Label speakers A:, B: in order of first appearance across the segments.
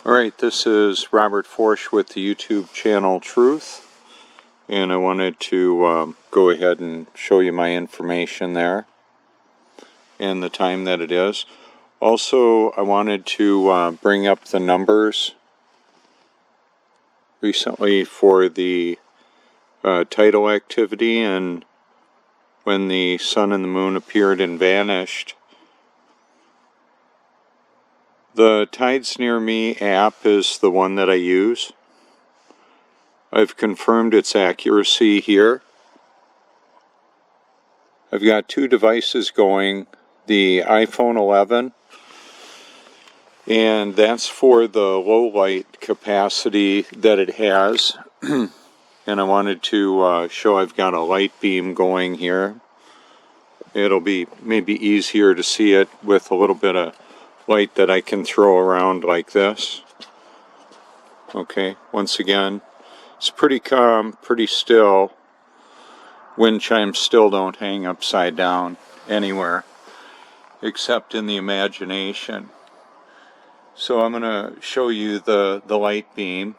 A: Alright, this is Robert Forsch with the YouTube channel Truth, and I wanted to go ahead and show you my information there and the time that it is. Also, I wanted to bring up the numbers recently for the tidal activity, and when the sun and the moon appeared and vanished. The Tides Near Me app is the one that I use. I've confirmed its accuracy here. I've got two devices going, the iPhone 11, and that's for the low light capacity that it has. And I wanted to show I've got a light beam going here. It'll be maybe easier to see it with a little bit of light that I can throw around like this. Okay, once again, it's pretty calm, pretty still. Wind chimes still don't hang upside down anywhere except in the imagination. So I'm going to show you the light beam,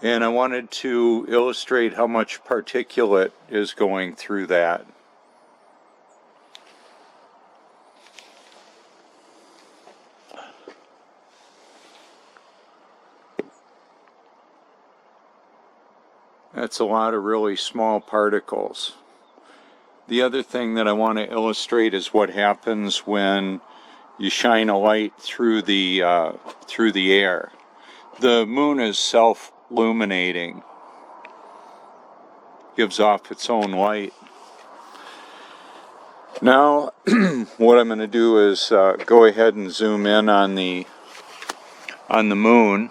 A: and I wanted to illustrate how much particulate is going through that. That's a lot of really small particles. The other thing that I want to illustrate is what happens when you shine a light through the air. The moon is self-illuminating, gives off its own light. Now, what I'm going to do is go ahead and zoom in on the moon.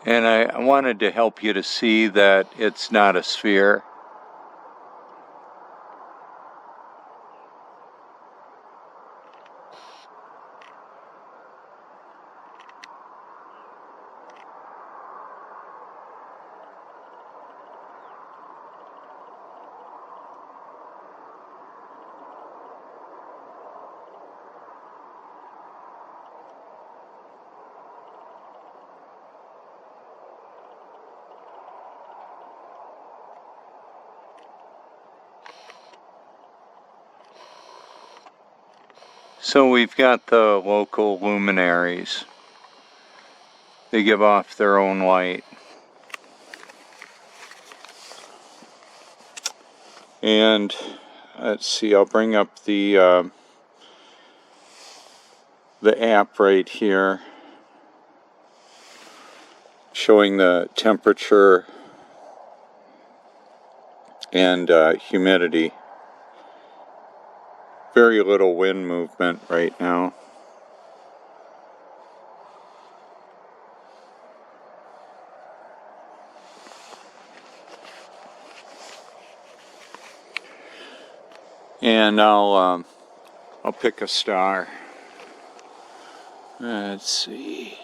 A: And I wanted to help you to see that it's not a sphere. So we've got the local luminaries. They give off their own light. And let's see, I'll bring up the app right here, showing the temperature and humidity. Very little wind movement right now. And I'll pick a star. Let's see.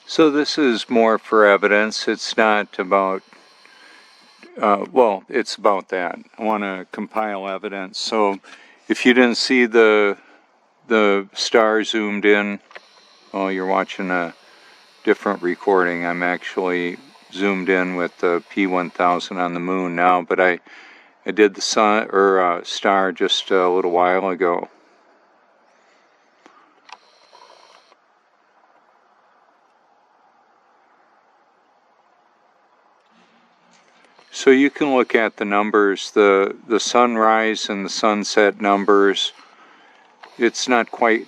A: So this is more for evidence. It's not about, well, it's about that. I want to compile evidence. So if you didn't see the star zoomed in Oh, you're watching a different recording. I'm actually zoomed in with the P1000 on the moon now, but I did the sun or star just a little while ago. So you can look at the numbers, the sunrise and the sunset numbers. It's not quite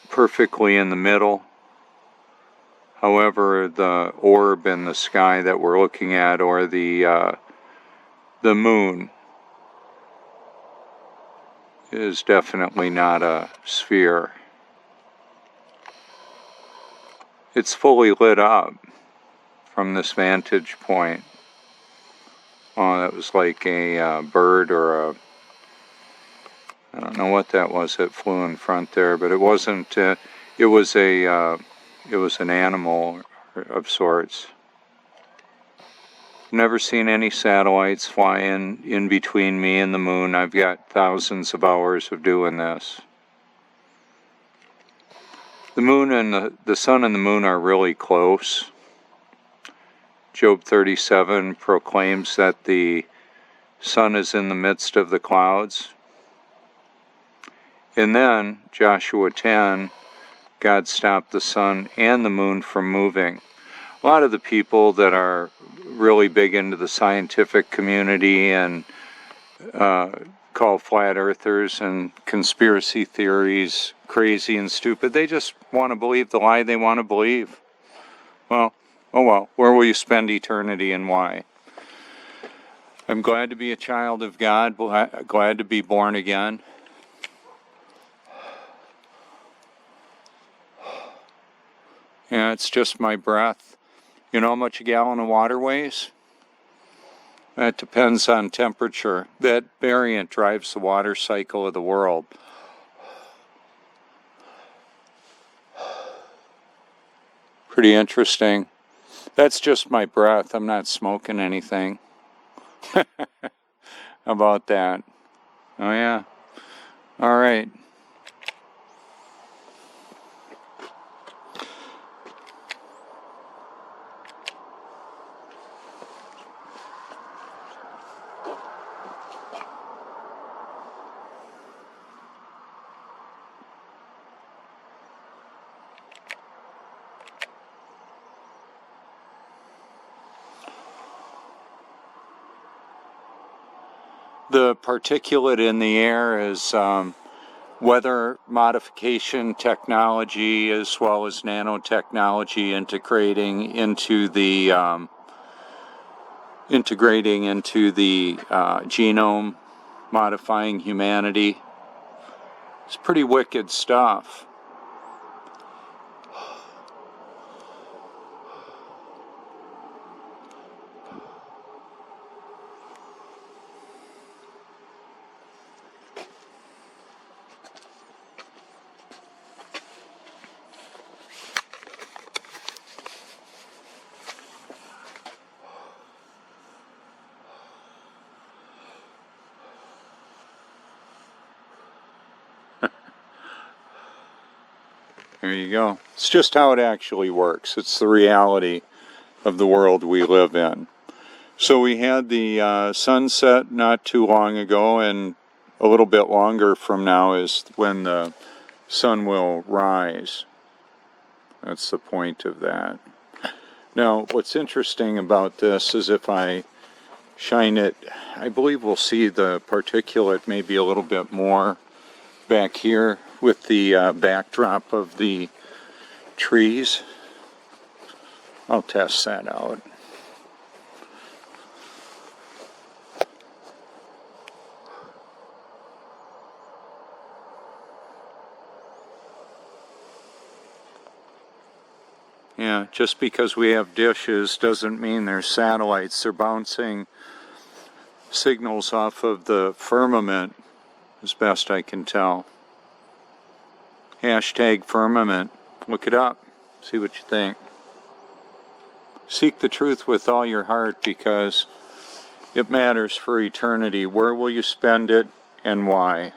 A: perfectly in the middle. However, the orb in the sky that we're looking at, or the moon, is definitely not a sphere. It's fully lit up from this vantage point. Oh, that was like a bird or I don't know what that was that flew in front there, but it wasn't. It was an animal of sorts. Never seen any satellites fly in between me and the moon. I've got thousands of hours of doing this. The moon and the sun and the moon are really close. Job 37 proclaims that the sun is in the midst of the clouds. And then, Joshua 10, God stopped the sun and the moon from moving. A lot of the people that are really big into the scientific community and call flat earthers and conspiracy theories crazy and stupid, they just want to believe the lie they want to believe. Well, oh well, where will you spend eternity and why? I'm glad to be a child of God, glad to be born again. Yeah, it's just my breath. You know how much a gallon of water weighs? That depends on temperature. That variant drives the water cycle of the world. Pretty interesting. That's just my breath. I'm not smoking anything. How about that? Oh yeah. All right. The particulate in the air is weather modification technology as well as nanotechnology integrating into the genome, modifying humanity. It's pretty wicked stuff. There you go. It's just how it actually works. It's the reality of the world we live in. So we had the sunset not too long ago, and a little bit longer from now is when the sun will rise. That's the point of that. Now, what's interesting about this is if I shine it, I believe we'll see the particulate maybe a little bit more back here with the backdrop of the trees. I'll test that out. Yeah, just because we have dishes doesn't mean there's satellites. They're bouncing signals off of the firmament, as best I can tell. Hashtag firmament. Look it up. See what you think. Seek the truth with all your heart because it matters for eternity. Where will you spend it and why?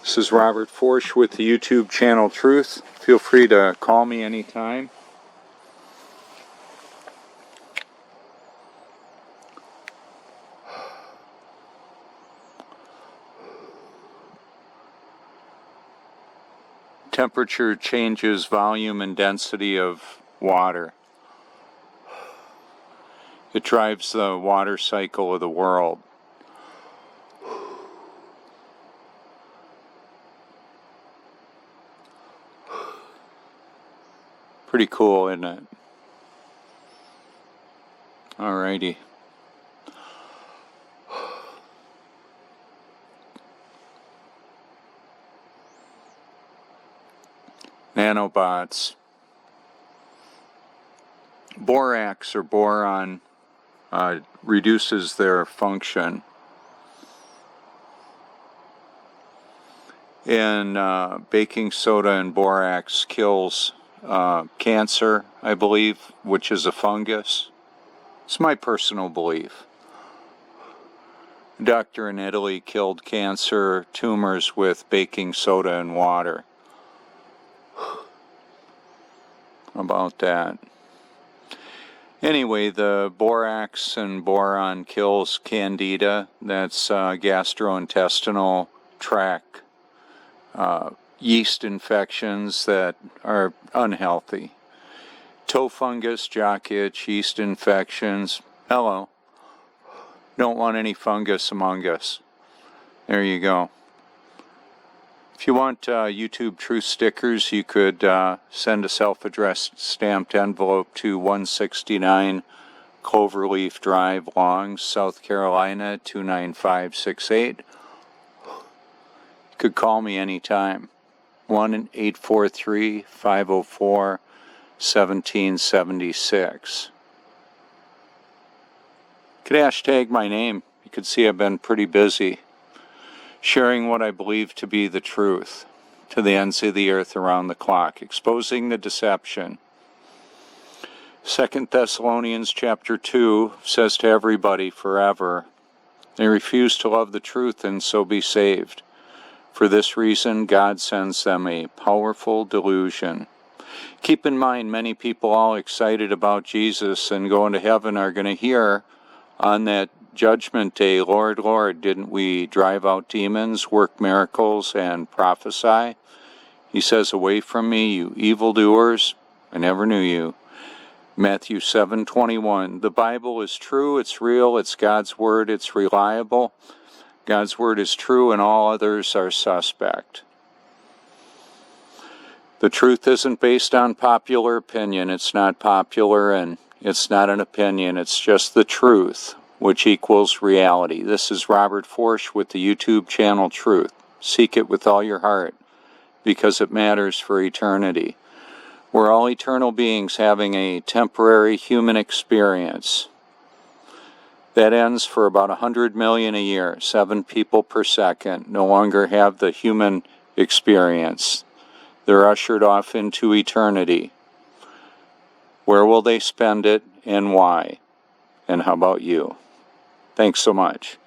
A: This is Robert Forsch with the YouTube channel Truth. Feel free to call me anytime. Temperature changes volume and density of water. It drives the water cycle of the world. Pretty cool, isn't it? Alrighty. Nanobots. Borax or boron reduces their function. And baking soda and borax kills cancer, I believe, which is a fungus. It's my personal belief. A doctor in Italy killed cancer tumors with baking soda and water. How about that? Anyway, the borax and boron kills candida. That's gastrointestinal tract yeast infections that are unhealthy. Toe fungus, jock itch, yeast infections. Hello. Don't want any fungus among us. There you go. If you want YouTube Truth stickers, you could send a self-addressed stamped envelope to 169 Cloverleaf Drive, Long, South Carolina, 29568. You could call me anytime. 1-843-504-1776. You could hashtag my name. You could see I've been pretty busy sharing what I believe to be the truth to the ends of the earth around the clock, exposing the deception. 2 Thessalonians chapter 2 says to everybody forever, they refuse to love the truth and so be saved. For this reason, God sends them a powerful delusion. Keep in mind, many people all excited about Jesus and going to heaven are going to hear on that Judgment Day, Lord, Lord, didn't we drive out demons, work miracles, and prophesy? He says, away from me, you evildoers, I never knew you. Matthew 7:21. The Bible is true, it's real, it's God's Word, it's reliable. God's Word is true and all others are suspect. The truth isn't based on popular opinion. It's not popular and it's not an opinion. It's just the truth, which equals reality. This is Robert Forsch with the YouTube channel Truth. Seek it with all your heart because it matters for eternity. We're all eternal beings having a temporary human experience that ends for about 100 million a year. 7 people per second no longer have the human experience. They're ushered off into eternity. Where will they spend it and why? And how about you? Thanks so much.